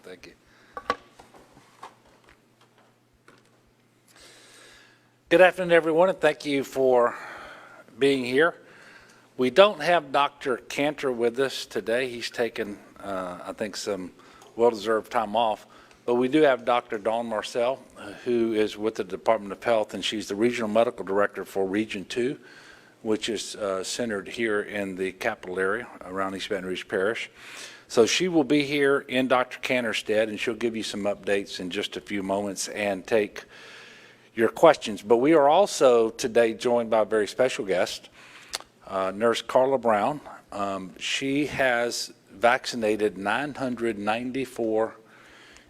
Thank you. Good afternoon, everyone, and thank you for being here. We don't have Dr. Cantor with us today. He's taken, I think, some well-deserved time off. But we do have Dr. Dawn Marcel, who is with the Department of Health, and she's the Regional Medical Director for Region 2, which is centered here in the capital area around East Baton Rouge Parish. So she will be here in Dr. Cantor's stead, and she'll give you some updates in just a few moments and take your questions. But we are also today joined by a very special guest, Nurse Carla Brown. She has vaccinated 994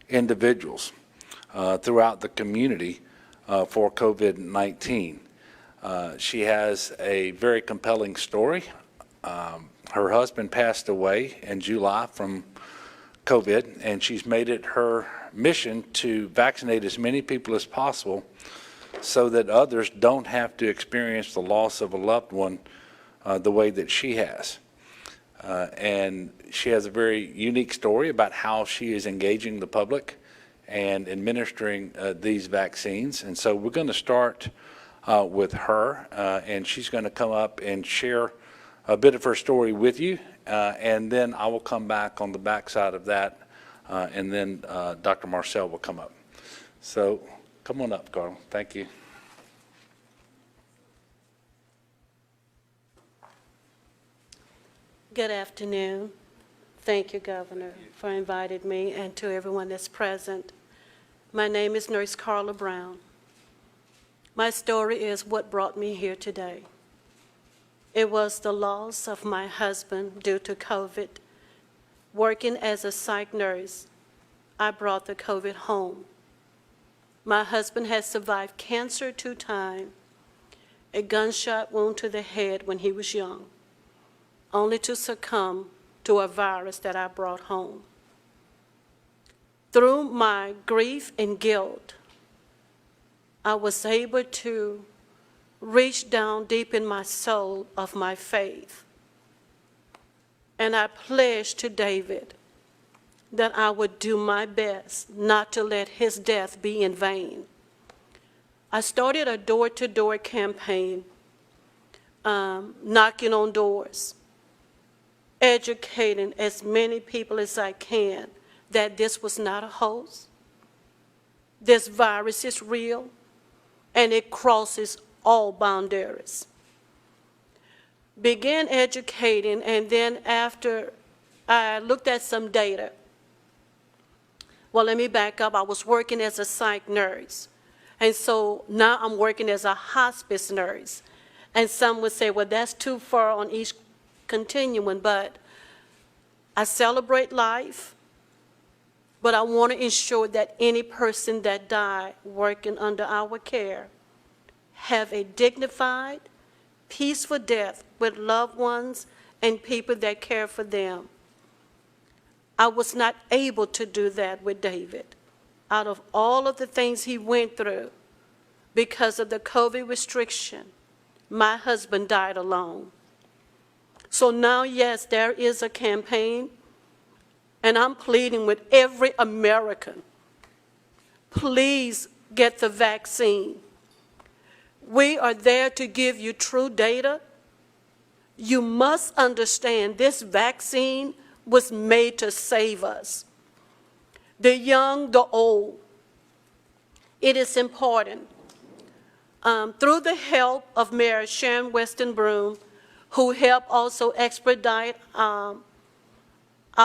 individuals throughout the community for COVID-19. She has a very compelling story. Her husband passed away in July from COVID, and she's made it her mission to vaccinate as many people as possible so that others don't have to experience the loss of a loved one the way that she has. And she has a very unique story about how she is engaging the public and administering these vaccines. And so we're going to start with her, and she's going to come up and share a bit of her story with you, and then I will come back on the backside of that, and then Dr. Marcel will come up. So come on up, Carl. Thank you. Good afternoon. Thank you, Governor, for inviting me, and to everyone that's present. My name is Nurse Carla Brown. My story is what brought me here today. It was the loss of my husband due to COVID. Working as a psych nurse, I brought the COVID home. My husband has survived cancer 2 times, a gunshot wound to the head when he was young, only to succumb to a virus that I brought home. Through my grief and guilt, I was able to reach down deep in my soul of my faith. And I pledged to David that I would do my best not to let his death be in vain. I started a door-to-door campaign, knocking on doors, educating as many people as I can that this was not a hoax. This virus is real, and it crosses all boundaries. Began educating, and then after I looked at some data. Well, let me back up. I was working as a psych nurse, and so now I'm working as a hospice nurse. And some would say, well, that's too far on each continuum, but I celebrate life, but I want to ensure that any person that died working under our care have a dignified, peaceful death with loved ones and people that care for them. I was not able to do that with David. Out of all of the things he went through, because of the COVID restriction, my husband died alone. So now, yes, there is a campaign, and I'm pleading with every American, please get the vaccine. We are there to give you true data. You must understand this vaccine was made to save us. The young, the old. It is important. Through the help of Mayor Sharon Weston Broome, who helped also expedite our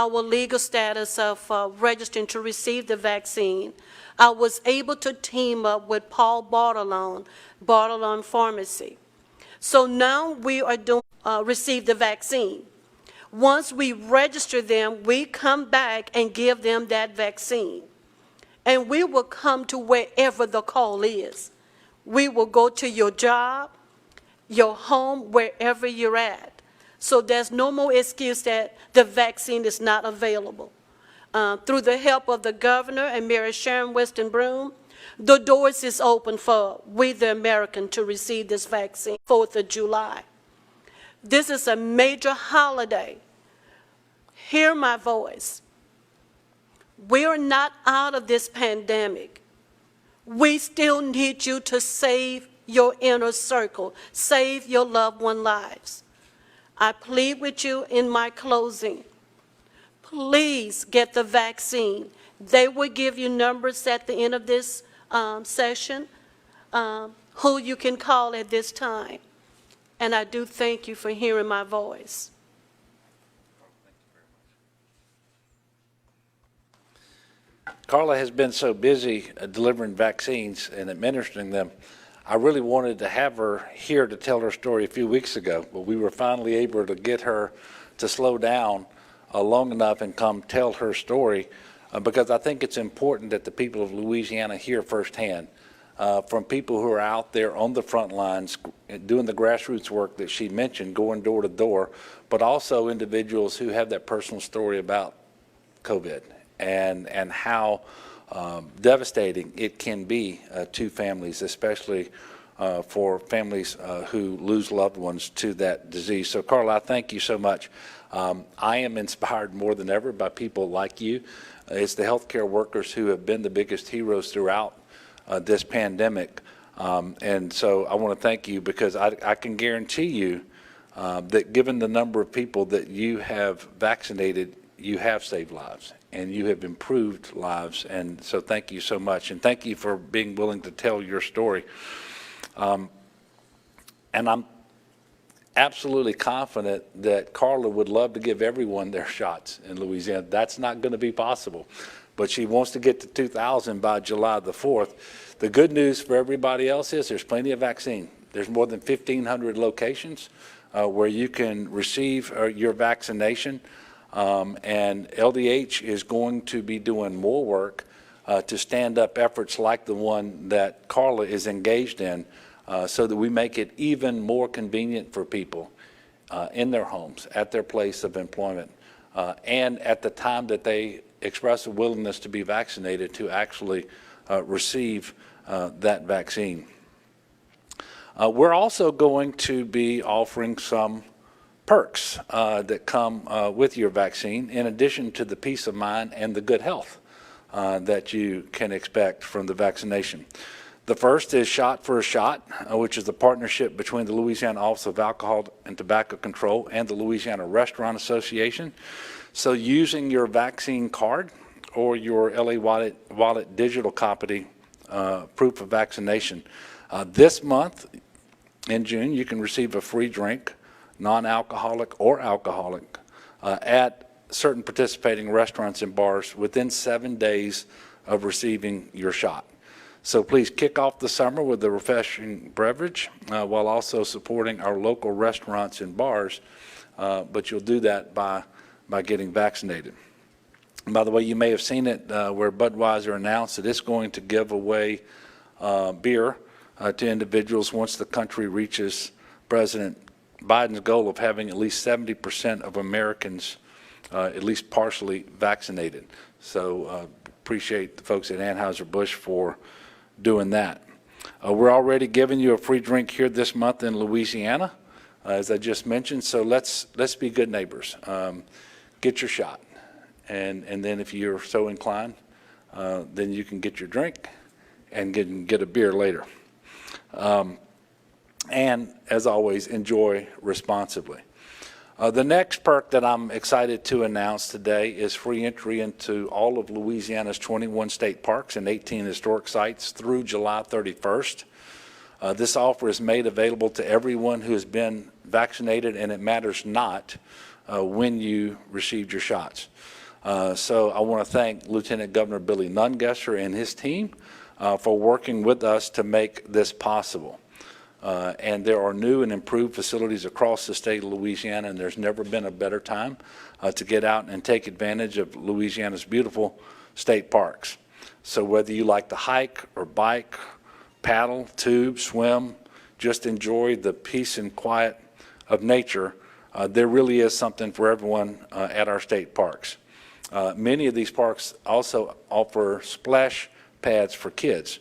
legal status of registering to receive the vaccine, I was able to team up with Paul Bartolone Pharmacy. So now we are doing receive the vaccine. Once we register them, we come back and give them that vaccine. And we will come to wherever the call is. We will go to your job, your home, wherever you're at. So there's no more excuse that the vaccine is not available. Through the help of the governor and Mayor Sharon Weston Broome, the doors is open for we the American to receive this vaccine, 4th of July. This is a major holiday. Hear my voice. We are not out of this pandemic. We still need you to save your inner circle, save your loved one lives. I plead with you in my closing, please get the vaccine. They will give you numbers at the end of this session, who you can call at this time. And I do thank you for hearing my voice. Carla has been so busy delivering vaccines and administering them. I really wanted to have her here to tell her story a few weeks ago, but we were finally able to get her to slow down long enough and come tell her story because I think it's important that the people of Louisiana hear firsthand from people who are out there on the front lines doing the grassroots work that she mentioned, going door to door, but also individuals who have that personal story about COVID and how devastating it can be to families, especially for families who lose loved ones to that disease. So, Carla, I thank you so much. I am inspired more than ever by people like you. It's the healthcare workers who have been the biggest heroes throughout this pandemic. And so I want to thank you because I can guarantee you that given the number of people that you have vaccinated, you have saved lives and you have improved lives. And so thank you so much. And thank you for being willing to tell your story. And I'm absolutely confident that Carla would love to give everyone their shots in Louisiana. That's not going to be possible. But she wants to get to 2,000 by July the 4th. The good news for everybody else is there's plenty of vaccine. There's more than 1,500 locations where you can receive your vaccination. And LDH is going to be doing more work to stand up efforts like the one that Carla is engaged in so that we make it even more convenient for people in their homes, at their place of employment, and at the time that they express a willingness to be vaccinated to actually receive that vaccine. We're also going to be offering some perks that come with your vaccine, in addition to the peace of mind and the good health that you can expect from the vaccination. The first is Shot for a Shot, which is the partnership between the Louisiana Office of Alcohol and Tobacco Control and the Louisiana Restaurant Association. So using your vaccine card or your LA Wallet digital copy proof of vaccination, this month in June you can receive a free drink, non-alcoholic or alcoholic, at certain participating restaurants and bars within 7 days of receiving your shot. So please kick off the summer with a refreshing beverage while also supporting our local restaurants and bars, but you'll do that by getting vaccinated. And by the way, you may have seen it where Budweiser announced that it's going to give away beer to individuals once the country reaches President Biden's goal of having at least 70% of Americans at least partially vaccinated. So appreciate the folks at Anheuser-Busch for doing that. We're already giving you a free drink here this month in Louisiana, as I just mentioned. So let's be good neighbors. Get your shot, and then if you're so inclined, then you can get your drink and get a beer later. And as always, enjoy responsibly. The next perk that I'm excited to announce today is free entry into all of Louisiana's 21 state parks and 18 historic sites through July 31st. This offer is made available to everyone who has been vaccinated, and it matters not when you received your shots. So I want to thank Lieutenant Governor Billy Nungesser and his team for working with us to make this possible. And there are new and improved facilities across the state of Louisiana, and there's never been a better time to get out and take advantage of Louisiana's beautiful state parks. So whether you like to hike or bike, paddle, tube, swim, just enjoy the peace and quiet of nature, there really is something for everyone at our state parks. Many of these parks also offer splash pads for kids.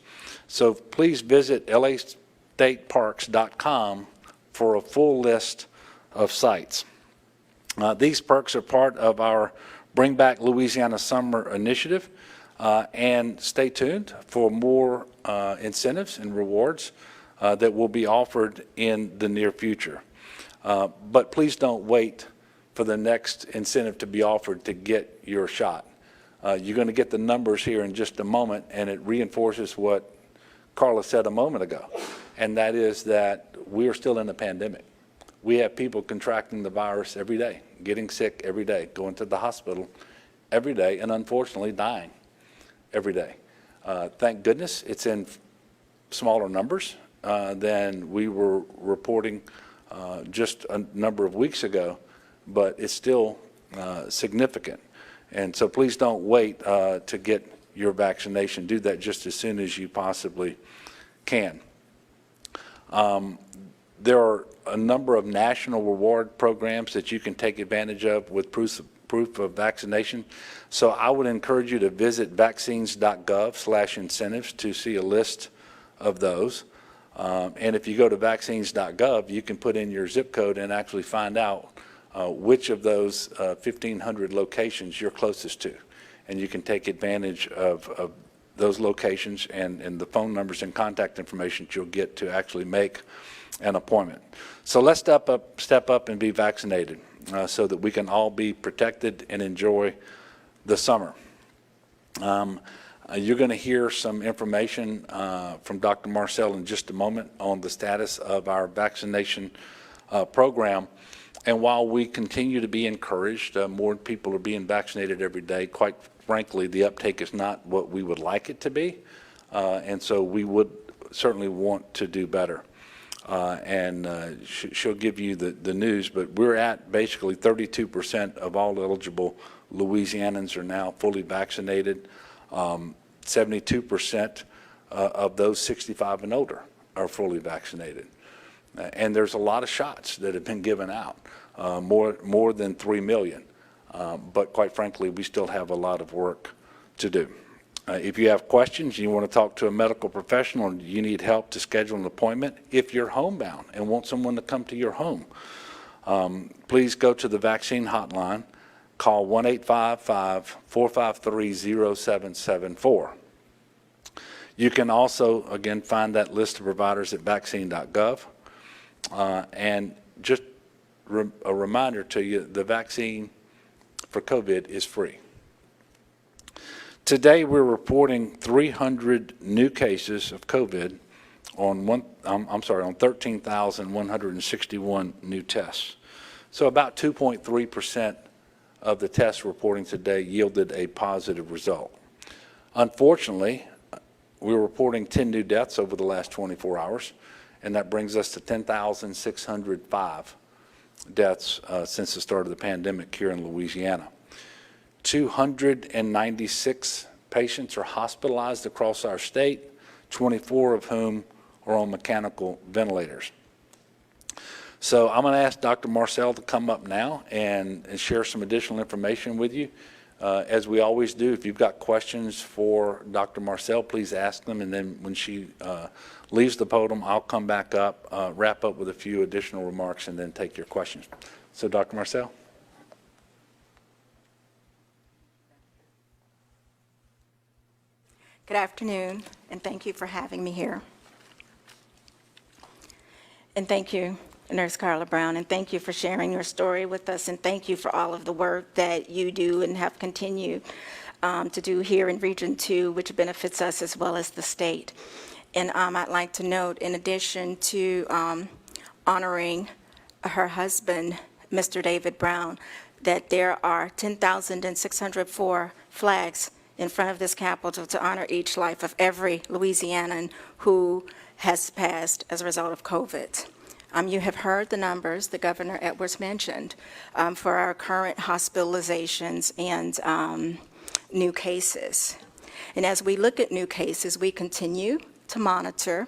So please visit lastateparks.com for a full list of sites. These perks are part of our Bring Back Louisiana Summer Initiative, and stay tuned for more incentives and rewards that will be offered in the near future. But please don't wait for the next incentive to be offered to get your shot. You're going to get the numbers here in just a moment, and it reinforces what Carla said a moment ago, and that is that we are still in a pandemic. We have people contracting the virus every day, getting sick every day, going to the hospital every day, and unfortunately dying every day. Thank goodness it's in smaller numbers than we were reporting just a number of weeks ago, but it's still significant. And so please don't wait to get your vaccination. Do that just as soon as you possibly can. There are a number of national reward programs that you can take advantage of with proof of vaccination. So I would encourage you to visit vaccines.gov/incentives to see a list of those. And if you go to vaccines.gov, you can put in your zip code and actually find out which of those 1,500 locations you're closest to. And you can take advantage of those locations and the phone numbers and contact information that you'll get to actually make an appointment. So let's step up and be vaccinated so that we can all be protected and enjoy the summer. You're going to hear some information from Dr. Marcel in just a moment on the status of our vaccination program. And while we continue to be encouraged, more people are being vaccinated every day. Quite frankly, the uptake is not what we would like it to be. And so we would certainly want to do better. She'll give you the news, but we're at basically 32% of all eligible Louisianans are now fully vaccinated. 72% of those 65 and older are fully vaccinated. And there's a lot of shots that have been given out, more than 3 million. But quite frankly, we still have a lot of work to do. If you have questions, you want to talk to a medical professional, and you need help to schedule an appointment, if you're homebound and want someone to come to your home, please go to the vaccine hotline. Call 1-855-453-0774. You can also, again, find that list of providers at vaccine.gov. And just a reminder to you, the vaccine for COVID is free. Today, we're reporting 300 new cases of COVID on 13,161 new tests. So about 2.3% of the tests reporting today yielded a positive result. Unfortunately, we're reporting 10 new deaths over the last 24 hours, and that brings us to 10,605 deaths since the start of the pandemic here in Louisiana. 296 patients are hospitalized across our state, 24 of whom are on mechanical ventilators. So I'm going to ask Dr. Marcel to come up now and share some additional information with you. As we always do, if you've got questions for Dr. Marcel, please ask them, and then when she leaves the podium, I'll come back up, wrap up with a few additional remarks, and then take your questions. So Dr. Marcel. Good afternoon, and thank you for having me here. And thank you, Nurse Carla Brown, and thank you for sharing your story with us, and thank you for all of the work that you do and have continued to do here in Region 2, which benefits us as well as the state. And I'd like to note, in addition to honoring her husband, Mr. David Brown, that there are 10,604 flags in front of this Capitol to honor each life of every Louisianan who has passed as a result of COVID. You have heard the numbers that Governor Edwards mentioned for our current hospitalizations and new cases. And as we look at new cases, we continue to monitor,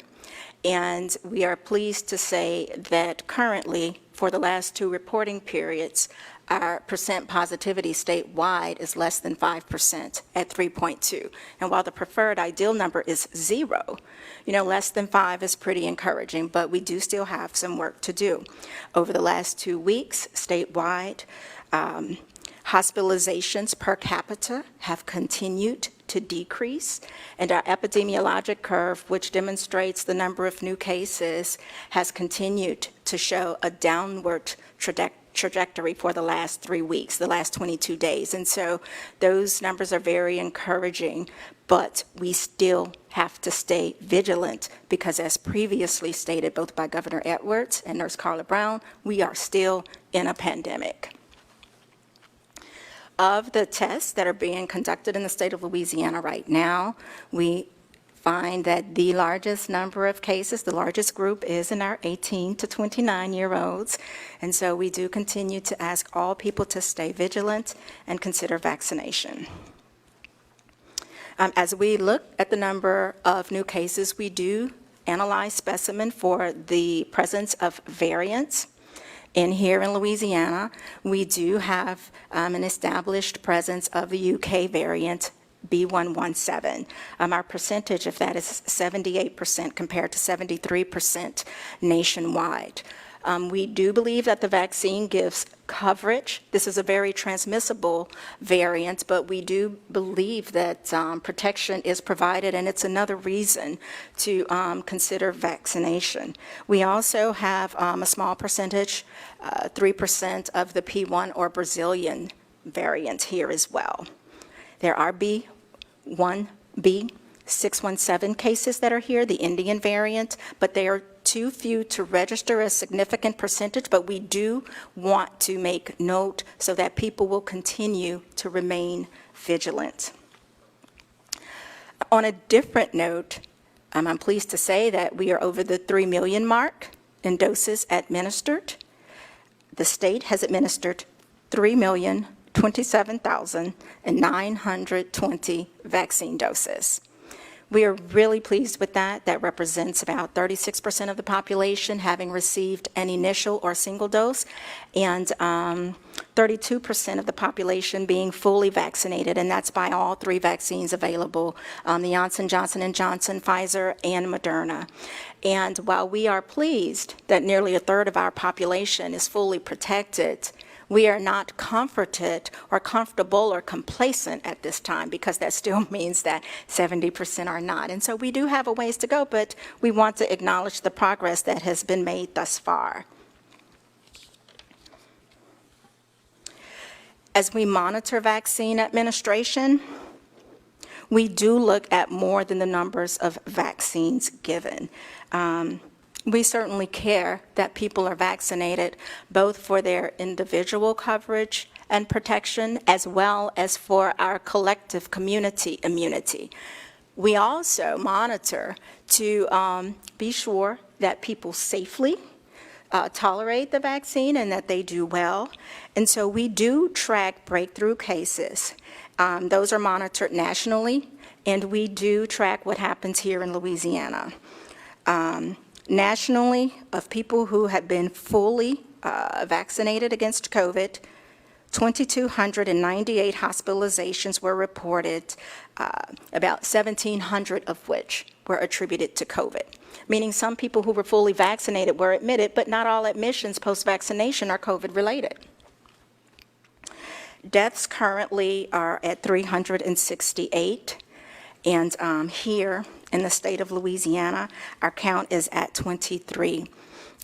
and we are pleased to say that currently, for the last 2 reporting periods, our percent positivity statewide is less than 5% at 3.2. And while the preferred ideal number is 0, less than 5 is pretty encouraging, but we do still have some work to do. Over the last 2 weeks, statewide, Hospitalizations per capita have continued to decrease, and our epidemiologic curve, which demonstrates the number of new cases, has continued to show a downward trajectory for the last 3 weeks, the last 22 days. And so those numbers are very encouraging, but we still have to stay vigilant because, as previously stated both by Governor Edwards and Nurse Carla Brown, we are still in a pandemic. Of the tests that are being conducted in the state of Louisiana right now, we find that the largest number of cases, the largest group, is in our 18 to 29-year-olds. And so we do continue to ask all people to stay vigilant and consider vaccination. As we look at the number of new cases, we do analyze specimen for the presence of variants. And here in Louisiana, we do have an established presence of the UK variant, B117. Our percentage of that is 78% compared to 73% nationwide. We do believe that the vaccine gives coverage. This is a very transmissible variant, but we do believe that protection is provided, and it's another reason to consider vaccination. We also have a small percentage, 3% of the P1 or Brazilian variant here as well. There are B1B617 cases that are here, the Indian variant, but they are too few to register a significant percentage, but we do want to make note so that people will continue to remain vigilant. On a different note, I'm pleased to say that we are over the 3 million mark in doses administered. The state has administered 3,027,920 vaccine doses. We are really pleased with that. That represents about 36% of the population having received an initial or single dose, and 32% of the population being fully vaccinated, and that's by all 3 vaccines available, the Johnson & Johnson, Pfizer, and Moderna. And while we are pleased that nearly a third of our population is fully protected, we are not comforted or comfortable or complacent at this time, because that still means that 70% are not. And so we do have a ways to go, but we want to acknowledge the progress that has been made thus far. As we monitor vaccine administration, we do look at more than the numbers of vaccines given. We certainly care that people are vaccinated, both for their individual coverage and protection, as well as for our collective community immunity. We also monitor to be sure that people safely tolerate the vaccine and that they do well. And so we do track breakthrough cases. Those are monitored nationally, and we do track what happens here in Louisiana. Nationally, of people who have been fully vaccinated against COVID, 2,298 hospitalizations were reported, about 1,700 of which were attributed to COVID, meaning some people who were fully vaccinated were admitted, but not all admissions post-vaccination are COVID-related. Deaths currently are at 368, and here in the state of Louisiana, our count is at 23.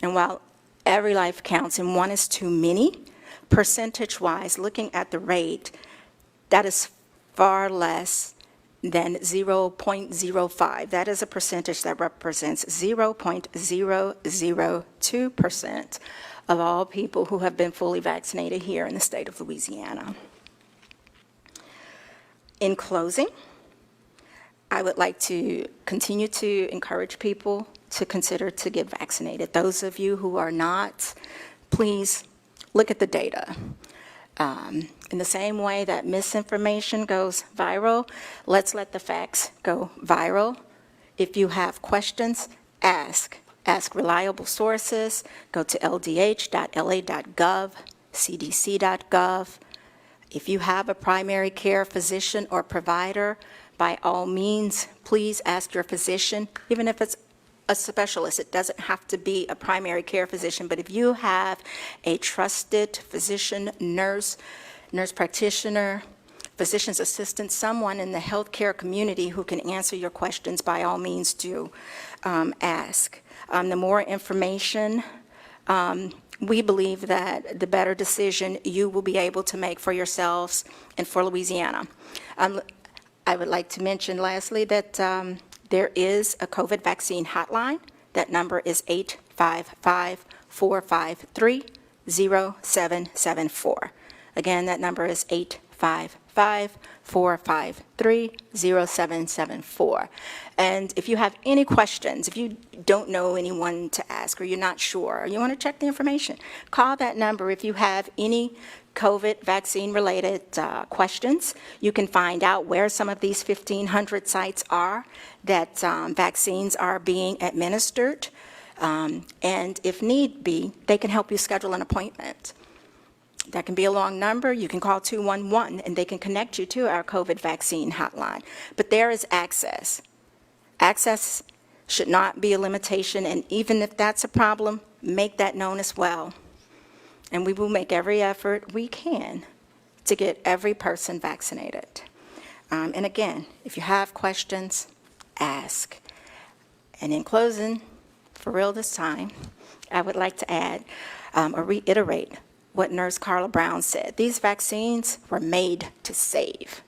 And while every life counts and one is too many, percentage-wise, looking at the rate, that is far less than 0.05. That is a percentage that represents 0.002% of all people who have been fully vaccinated here in the state of Louisiana. In closing, I would like to continue to encourage people to consider to get vaccinated. Those of you who are not, please look at the data. In the same way that misinformation goes viral, let's let the facts go viral. If you have questions, ask. Ask reliable sources. Go to ldh.la.gov, cdc.gov. If you have a primary care physician or provider, by all means, please ask your physician, even if it's a specialist. It doesn't have to be a primary care physician, but if you have a trusted physician, nurse, nurse practitioner, physician's assistant, someone in the healthcare community who can answer your questions. By all means, do ask. The more information, we believe that the better decision you will be able to make for yourselves and for Louisiana. I would like to mention lastly that there is a COVID vaccine hotline. That number is 855-453-0774. Again, that number is 855-453-0774. And if you have any questions, if you don't know anyone to ask or you're not sure, or you want to check the information, call that number. If you have any COVID vaccine-related questions, you can find out where some of these 1,500 sites are that vaccines are being administered. And if need be, they can help you schedule an appointment. That can be a long number. You can call 211, and they can connect you to our COVID vaccine hotline. But there is access. Access should not be a limitation, and even if that's a problem, make that known as well. And we will make every effort we can to get every person vaccinated. And again, if you have questions, ask. And in closing, for real this time, I would like to add or reiterate what Nurse Carla Brown said. These vaccines were made to save.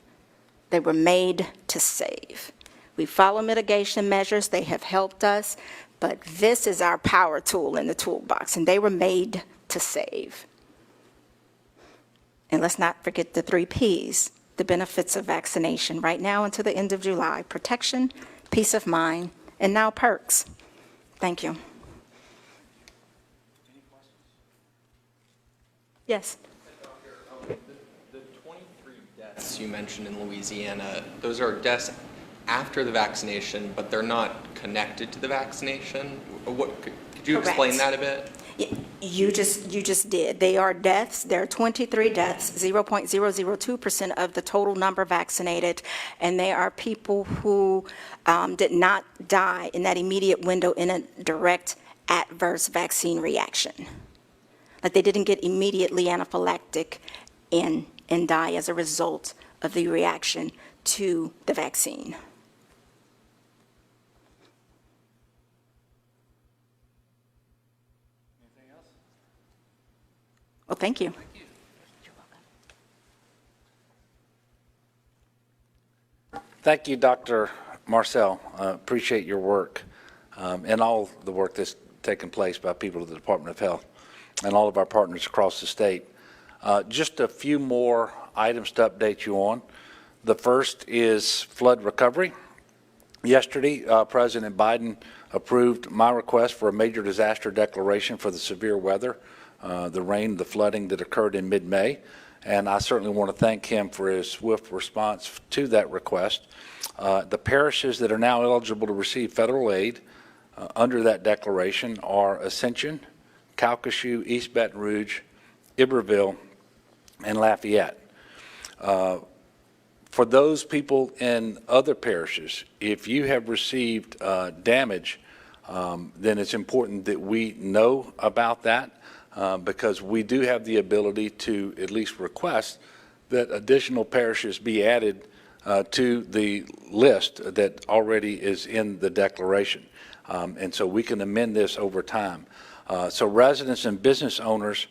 They were made to save. We follow mitigation measures. They have helped us, but this is our power tool in the toolbox, and they were made to save. And let's not forget the 3 Ps, the benefits of vaccination right now until the end of July: protection, peace of mind, and now perks. Thank you. Yes. The 23 deaths you mentioned in Louisiana, those are deaths after the vaccination, but they're not connected to the vaccination. Could you explain that a bit? You just did. They are deaths. There are 23 deaths, 0.002% of the total number vaccinated, and they are people who did not die in that immediate window in a direct adverse vaccine reaction. Like they didn't get immediately anaphylactic and die as a result of the reaction to the vaccine. Well, thank you. Thank you, Dr. Marcel. Appreciate your work and all the work that's taken place by people at the Department of Health and all of our partners across the state. Just a few more items to update you on. The first is flood recovery. Yesterday, President Biden approved my request for a major disaster declaration for the severe weather, the rain, the flooding that occurred in mid-May, and I certainly want to thank him for his swift response to that request. The parishes that are now eligible to receive federal aid under that declaration are Ascension, Calcasieu, East Baton Rouge, Iberville, and Lafayette. For those people in other parishes, if you have received damage, then it's important that we know about that because we do have the ability to at least request that additional parishes be added to the list that already is in the declaration. And so we can amend this over time. So residents and business owners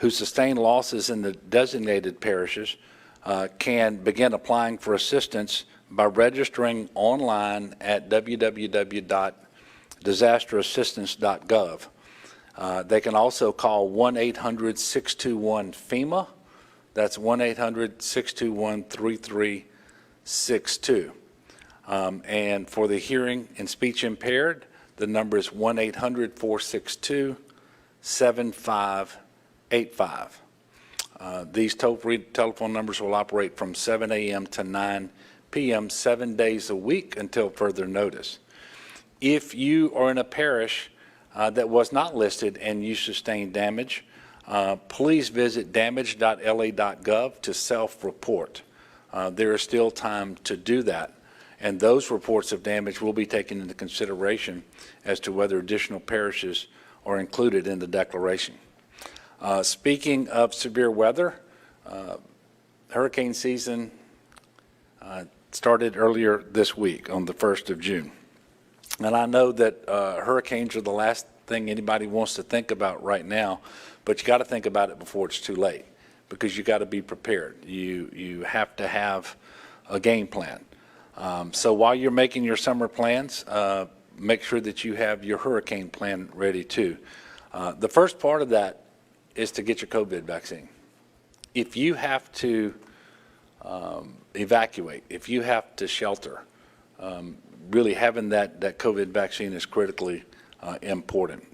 who sustain losses in the designated parishes can begin applying for assistance by registering online at www.disasterassistance.gov. They can also call 1-800-621-FEMA. That's 1-800-621-3362. And for the hearing and speech impaired, the number is 1-800-462-7585. These toll-free telephone numbers will operate from 7 a.m. to 9 p.m. 7 days a week until further notice. If you are in a parish that was not listed and you sustained damage, please visit damage.la.gov to self-report. There is still time to do that, and those reports of damage will be taken into consideration as to whether additional parishes are included in the declaration. Speaking of severe weather, hurricane season started earlier this week on the 1st of June. And I know that hurricanes are the last thing anybody wants to think about right now, but you got to think about it before it's too late, because you got to be prepared. You have to have a game plan. So while you're making your summer plans, make sure that you have your hurricane plan ready too. The first part of that is to get your COVID vaccine. If you have to evacuate, if you have to shelter, really having that COVID vaccine is critically important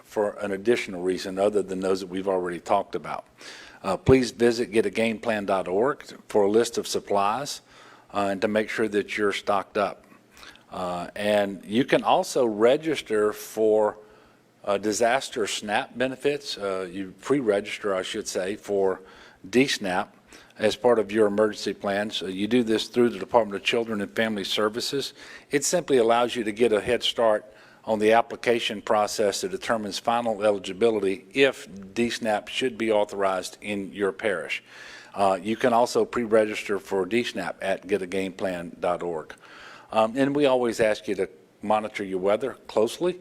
for an additional reason other than those that we've already talked about. Please visit getagameplan.org for a list of supplies and to make sure that you're stocked up. And you can also register for disaster SNAP benefits. You pre-register, I should say, for DSNAP as part of your emergency plans. You do this through the Department of Children and Family Services. It simply allows you to get a head start on the application process that determines final eligibility if DSNAP should be authorized in your parish. You can also pre-register for DSNAP at getagameplan.org. And we always ask you to monitor your weather closely,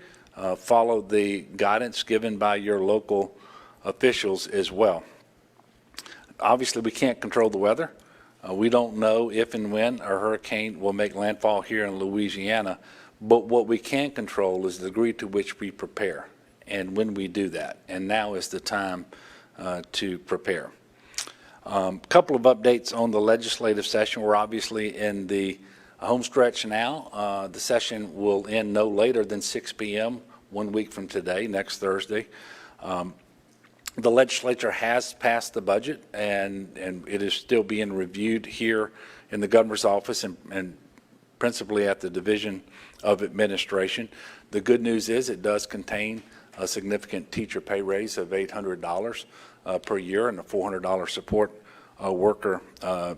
follow the guidance given by your local officials as well. Obviously, we can't control the weather. We don't know if and when a hurricane will make landfall here in Louisiana, but what we can control is the degree to which we prepare and when we do that. And now is the time to prepare. Couple of updates on the legislative session. We're obviously in the home stretch now. The session will end no later than 6 p.m. 1 week from today, next Thursday. The legislature has passed the budget, and it is still being reviewed here in the governor's office and principally at the Division of Administration. The good news is it does contain a significant teacher pay raise of $800 per year and a $400 support worker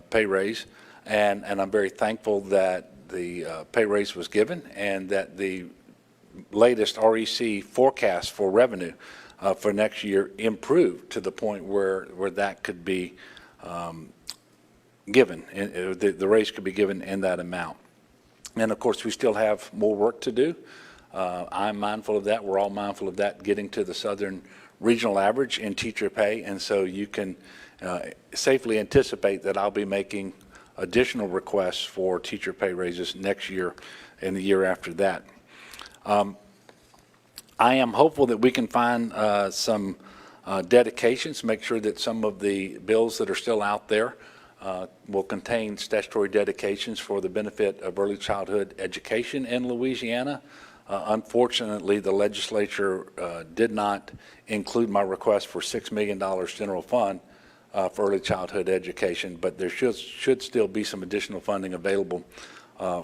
pay raise. And I'm very thankful that the pay raise was given and that the latest REC forecast for revenue for next year improved to the point where that could be given, the raise could be given in that amount. And of course, we still have more work to do. I'm mindful of that. We're all mindful of that, getting to the Southern regional average in teacher pay. And so you can safely anticipate that I'll be making additional requests for teacher pay raises next year and the year after that. I am hopeful that we can find some dedications, make sure that some of the bills that are still out there will contain statutory dedications for the benefit of early childhood education in Louisiana. Unfortunately, the legislature did not include my request for $6 million general fund for early childhood education, but there should still be some additional funding available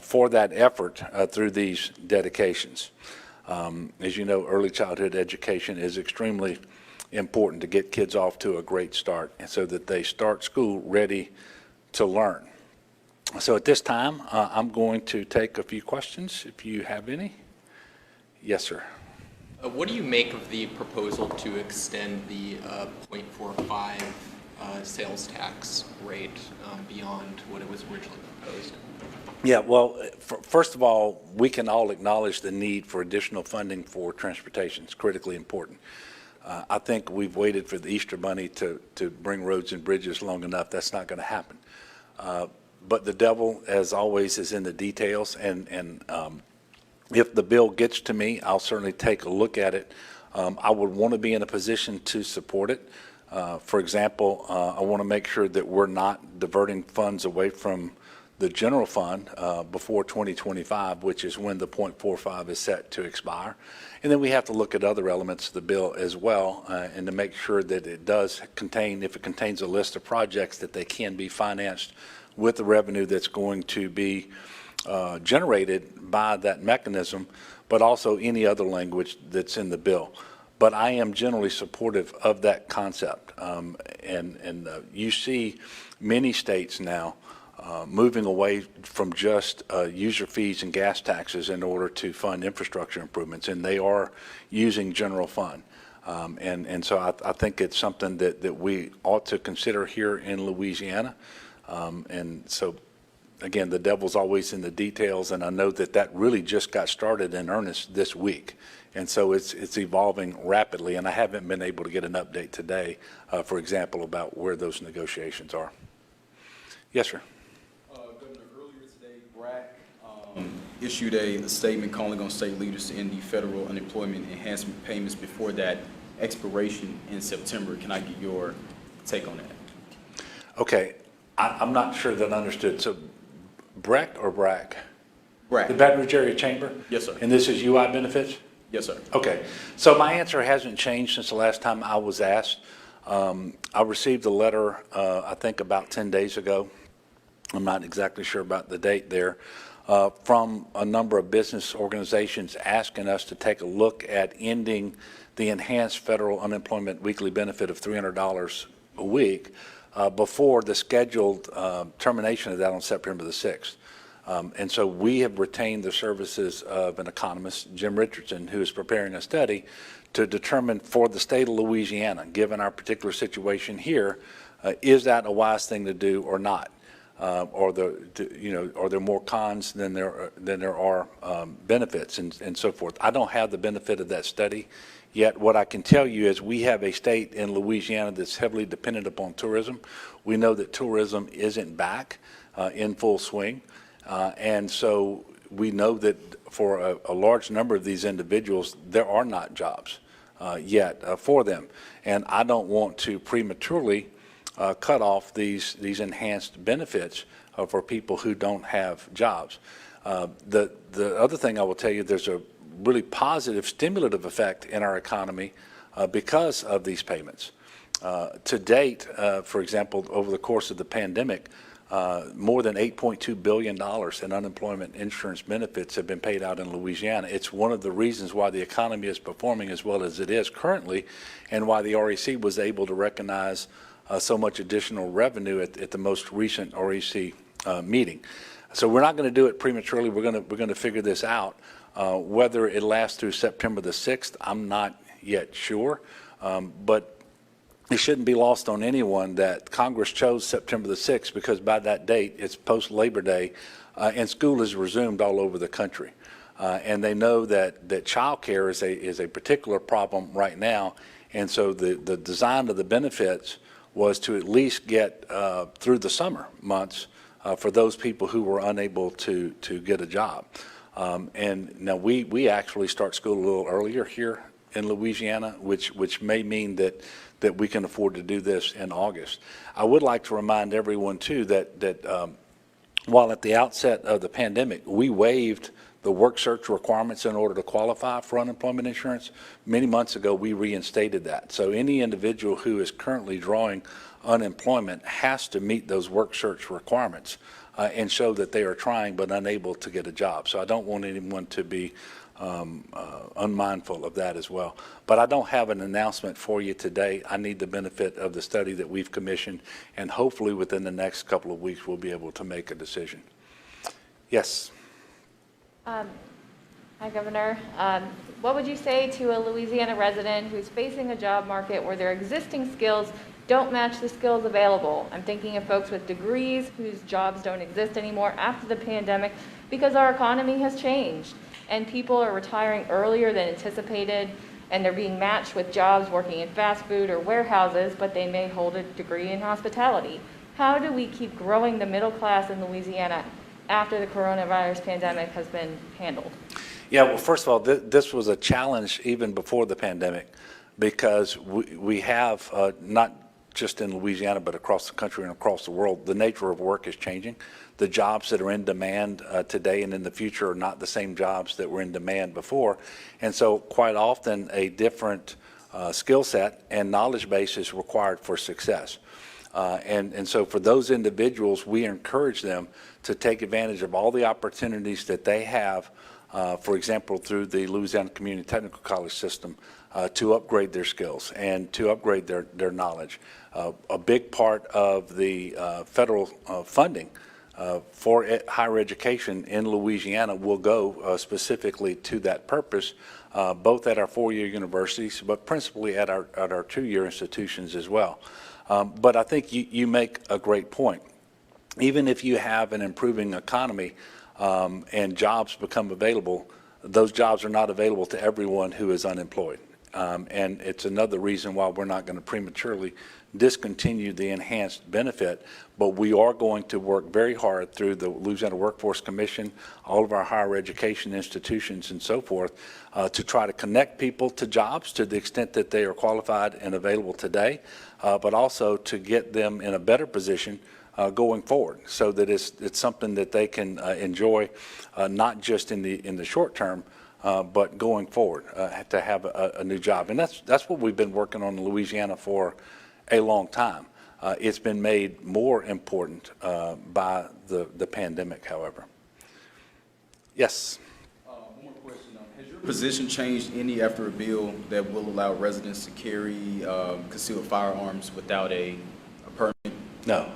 for that effort through these dedications. As you know, early childhood education is extremely important to get kids off to a great start and so that they start school ready to learn. So at this time, I'm going to take a few questions if you have any. Yes, sir. What do you make of the proposal to extend the 0.45 sales tax rate beyond what it was originally proposed? Yeah, well, first of all, we can all acknowledge the need for additional funding for transportation. It's critically important. I think we've waited for the Easter Bunny to bring roads and bridges long enough. That's not going to happen. But the devil, as always, is in the details. And if the bill gets to me, I'll certainly take a look at it. I would want to be in a position to support it. For example, I want to make sure that we're not diverting funds away from the general fund before 2025, which is when the 0.45 is set to expire. And then we have to look at other elements of the bill as well and to make sure that it does contain, if it contains a list of projects, that they can be financed with the revenue that's going to be generated by that mechanism, but also any other language that's in the bill. But I am generally supportive of that concept. And you see many states now moving away from just user fees and gas taxes in order to fund infrastructure improvements, and they are using general fund. And so I think it's something that we ought to consider here in Louisiana. And so, again, the devil's always in the details, and I know that really just got started in earnest this week. And so it's evolving rapidly, and I haven't been able to get an update today, for example, about where those negotiations are. Yes, sir. Governor, earlier today, BRAC issued a statement calling on state leaders to end the federal unemployment enhancement payments before that expiration in September. Can I get your take on that? Okay, I'm not sure that I understood. So BRAC or BRAC? BRAC. The Baton Rouge Area Chamber? Yes, sir. And this is UI benefits? Yes, sir. Okay, so my answer hasn't changed since the last time I was asked. I received a letter, I think about 10 days ago. I'm not exactly sure about the date there, from a number of business organizations asking us to take a look at ending the enhanced federal unemployment weekly benefit of $300 a week before the scheduled termination of that on September the 6th. And so we have retained the services of an economist, Jim Richardson, who is preparing a study to determine for the state of Louisiana, given our particular situation here, is that a wise thing to do or not? Are there more cons than there are benefits and so forth? I don't have the benefit of that study yet. What I can tell you is we have a state in Louisiana that's heavily dependent upon tourism. We know that tourism isn't back in full swing. And so we know that for a large number of these individuals, there are not jobs yet for them. And I don't want to prematurely cut off these enhanced benefits for people who don't have jobs. The other thing I will tell you, there's a really positive stimulative effect in our economy because of these payments. To date, for example, over the course of the pandemic, more than $8.2 billion in unemployment insurance benefits have been paid out in Louisiana. It's one of the reasons why the economy is performing as well as it is currently, and why the REC was able to recognize so much additional revenue at the most recent REC meeting. So we're not going to do it prematurely. We're going to figure this out. Whether it lasts through September the 6th, I'm not yet sure, but it shouldn't be lost on anyone that Congress chose September the 6th because by that date, it's post-Labor Day, and school is resumed all over the country. And they know that child care is a particular problem right now, and so the design of the benefits was to at least get through the summer months for those people who were unable to get a job. And now we actually start school a little earlier here in Louisiana, which may mean that we can afford to do this in August. I would like to remind everyone too that while at the outset of the pandemic, we waived the work search requirements in order to qualify for unemployment insurance, many months ago we reinstated that. So any individual who is currently drawing unemployment has to meet those work search requirements and show that they are trying but unable to get a job. So I don't want anyone to be unmindful of that as well. But I don't have an announcement for you today. I need the benefit of the study that we've commissioned, and hopefully within the next couple of weeks we'll be able to make a decision. Yes. Hi, Governor. What would you say to a Louisiana resident who's facing a job market where their existing skills don't match the skills available? I'm thinking of folks with degrees whose jobs don't exist anymore after the pandemic because our economy has changed and people are retiring earlier than anticipated, and they're being matched with jobs working in fast food or warehouses, but they may hold a degree in hospitality. How do we keep growing the middle class in Louisiana after the coronavirus pandemic has been handled? Yeah, well, first of all, this was a challenge even before the pandemic because we have, not just in Louisiana, but across the country and across the world, the nature of work is changing. The jobs that are in demand today and in the future are not the same jobs that were in demand before. And so quite often a different skill set and knowledge base is required for success. And so for those individuals, we encourage them to take advantage of all the opportunities that they have, for example, through the Louisiana Community Technical College system, to upgrade their skills and to upgrade their knowledge. A big part of the federal funding for higher education in Louisiana will go specifically to that purpose, both at our four-year universities, but principally at our two-year institutions as well. But I think you make a great point. Even if you have an improving economy and jobs become available, those jobs are not available to everyone who is unemployed. And it's another reason why we're not going to prematurely discontinue the enhanced benefit, but we are going to work very hard through the Louisiana Workforce Commission, all of our higher education institutions and so forth, to try to connect people to jobs to the extent that they are qualified and available today, but also to get them in a better position going forward, so that it's something that they can enjoy, not just in the short term, but going forward, to have a new job. And that's what we've been working on in Louisiana for a long time. It's been made more important by the pandemic, however. Yes? One more question. Has your position changed any after a bill that will allow residents to carry concealed firearms without a permit? No.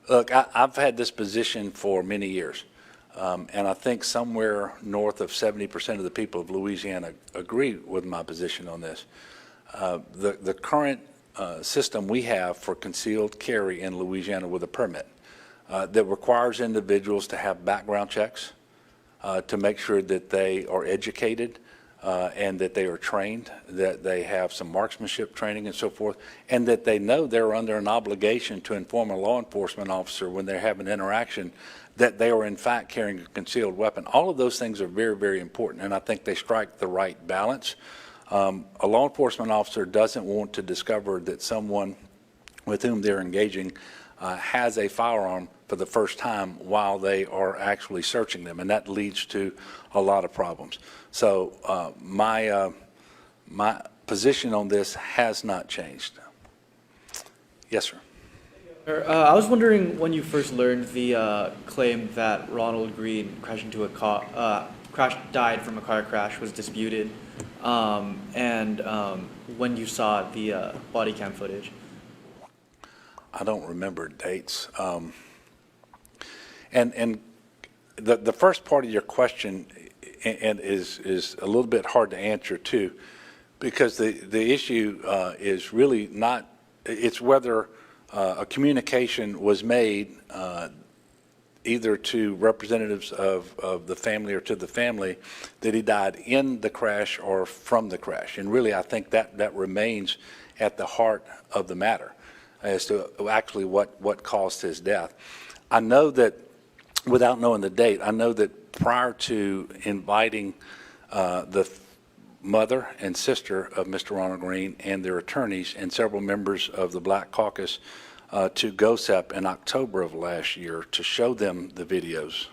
Look, I've had this position for many years, and I think somewhere north of 70% of the people of Louisiana agree with my position on this. The current system we have for concealed carry in Louisiana with a permit that requires individuals to have background checks to make sure that they are educated and that they are trained, that they have some marksmanship training and so forth, and that they know they're under an obligation to inform a law enforcement officer when they have an interaction that they are in fact carrying a concealed weapon. All of those things are very, very important, and I think they strike the right balance. A law enforcement officer doesn't want to discover that someone with whom they're engaging has a firearm for the first time while they are actually searching them, and that leads to a lot of problems. So my position on this has not changed. Yes, sir. I was wondering when you first learned the claim that Ronald Green died from a car crash was disputed, and when you saw the body cam footage. I don't remember dates. And the first part of your question and is a little bit hard to answer too, because the issue is really not, it's whether a communication was made either to representatives of the family or to the family that he died in the crash or from the crash. And really, I think that remains at the heart of the matter as to actually what caused his death. I know that, without knowing the date, I know that prior to inviting the mother and sister of Mr. Ronald Green and their attorneys and several members of the Black Caucus to GOSEP in October of last year to show them the videos,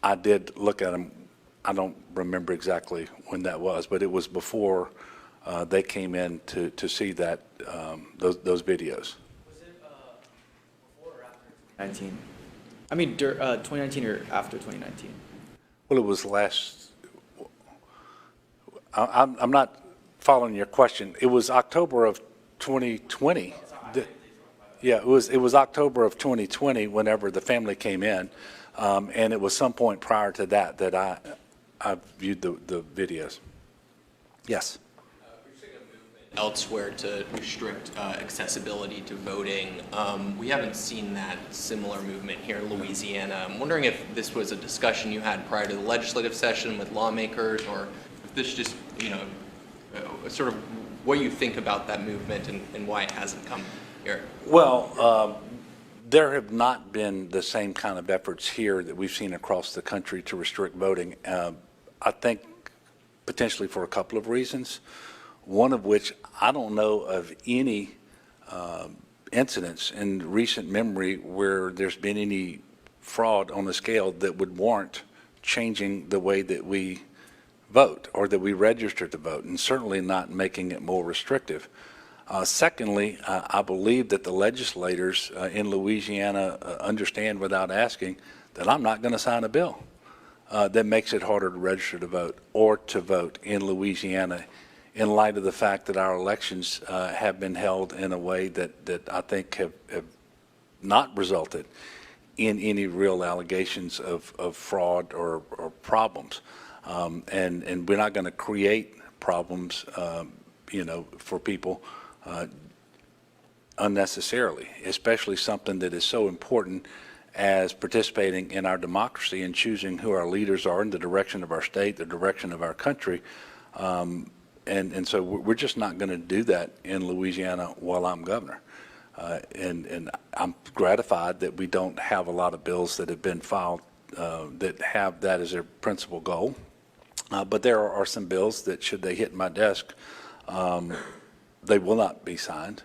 I did look at them. I don't remember exactly when that was, but it was before they came in to see that those videos. Was it before or after 2019? I mean, 2019 or after 2019? Well, it was last. I'm not following your question. It was October of 2020. Yeah, it was October of 2020 whenever the family came in, and it was some point prior to that I viewed the videos. Yes. Elsewhere to restrict accessibility to voting. We haven't seen that similar movement here in Louisiana. I'm wondering if this was a discussion you had prior to the legislative session with lawmakers, or if this just, sort of what you think about that movement and why it hasn't come here. Well, there have not been the same kind of efforts here that we've seen across the country to restrict voting. I think potentially for a couple of reasons. One of which I don't know of any incidents in recent memory where there's been any fraud on a scale that would warrant changing the way that we vote or that we register to vote, and certainly not making it more restrictive. Secondly, I believe that the legislators in Louisiana understand without asking that I'm not going to sign a bill that makes it harder to register to vote or to vote in Louisiana, in light of the fact that our elections have been held in a way that I think have not resulted in any real allegations of fraud or problems. And we're not going to create problems, for people unnecessarily, especially something that is so important as participating in our democracy and choosing who our leaders are in the direction of our state, the direction of our country. And so we're just not going to do that in Louisiana while I'm governor. And I'm gratified that we don't have a lot of bills that have been filed that have that as their principal goal. But there are some bills that, should they hit my desk, they will not be signed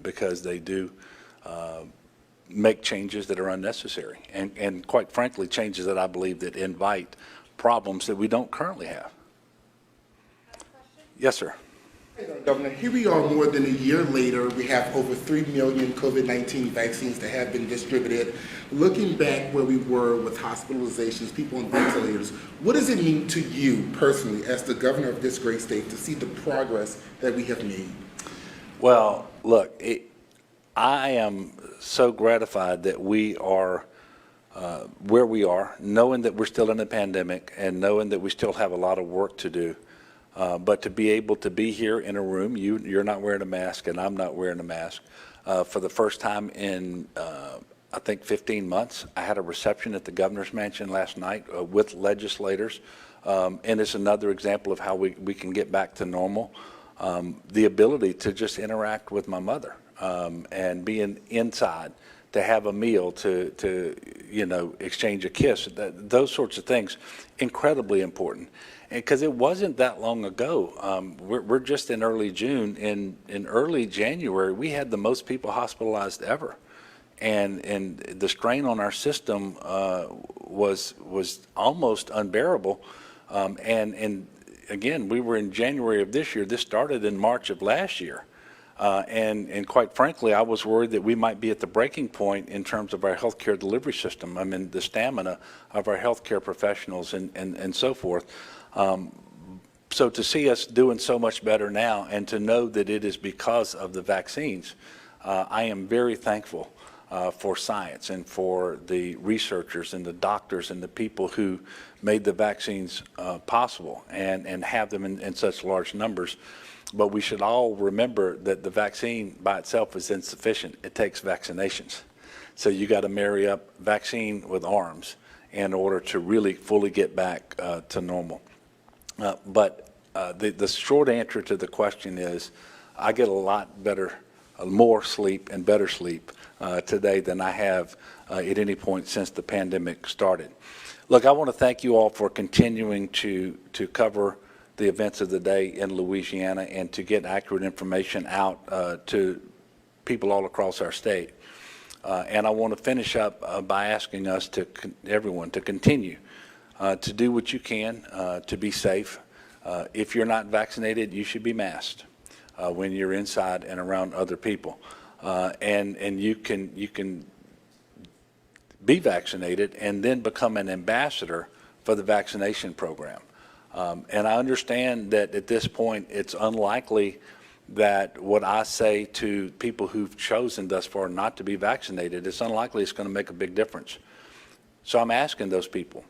because they do make changes that are unnecessary, and quite frankly, changes that I believe that invite problems that we don't currently have. Yes, sir. Governor, here we are more than a year later. We have over 3 million COVID-19 vaccines that have been distributed. Looking back where we were with hospitalizations, people on ventilators, what does it mean to you personally as the governor of this great state to see the progress that we have made? Well, look, I am so gratified that we are where we are, knowing that we're still in a pandemic and knowing that we still have a lot of work to do. But to be able to be here in a room, you're not wearing a mask and I'm not wearing a mask, for the first time in, I think, 15 months. I had a reception at the governor's mansion last night with legislators, and it's another example of how we can get back to normal. The ability to just interact with my mother and being inside, to have a meal, to exchange a kiss, those sorts of things, incredibly important. Because it wasn't that long ago. We're just in early June. In early January, we had the most people hospitalized ever, and the strain on our system was almost unbearable. And again, we were in January of this year. This started in March of last year. And quite frankly, I was worried that we might be at the breaking point in terms of our healthcare delivery system. I mean, the stamina of our healthcare professionals and so forth. So to see us doing so much better now, and to know that it is because of the vaccines, I am very thankful for science and for the researchers and the doctors and the people who made the vaccines possible and have them in such large numbers. But we should all remember that the vaccine by itself is insufficient. It takes vaccinations. So you got to marry up vaccine with arms in order to really fully get back to normal. But the short answer to the question is, I get a lot better, more sleep and better sleep today than I have at any point since the pandemic started. Look, I want to thank you all for continuing to cover the events of the day in Louisiana and to get accurate information out to people all across our state. And I want to finish up by asking us everyone to continue to do what you can to be safe. If you're not vaccinated, you should be masked when you're inside and around other people. And you can be vaccinated and then become an ambassador for the vaccination program. And I understand that at this point, it's unlikely that what I say to people who've chosen thus far not to be vaccinated, it's unlikely it's going to make a big difference. So I'm asking those people,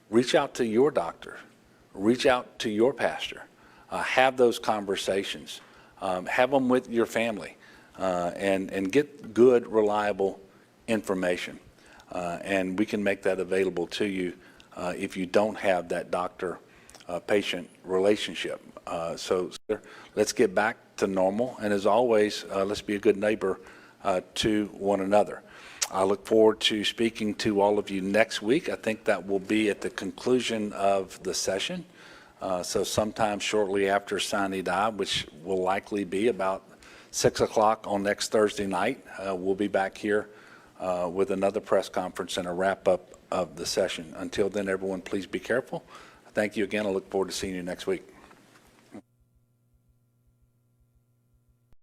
reach out to your doctor, reach out to your pastor, have those conversations, have them with your family, and get good, reliable information. And we can make that available to you if you don't have that doctor-patient relationship. So let's get back to normal. And as always, let's be a good neighbor to one another. I look forward to speaking to all of you next week. I think that will be at the conclusion of the session. So sometime shortly after sine die, which will likely be about 6 o'clock on next Thursday night, we'll be back here with another press conference and a wrap-up of the session. Until then, everyone, please be careful. Thank you again. I look forward to seeing you next week.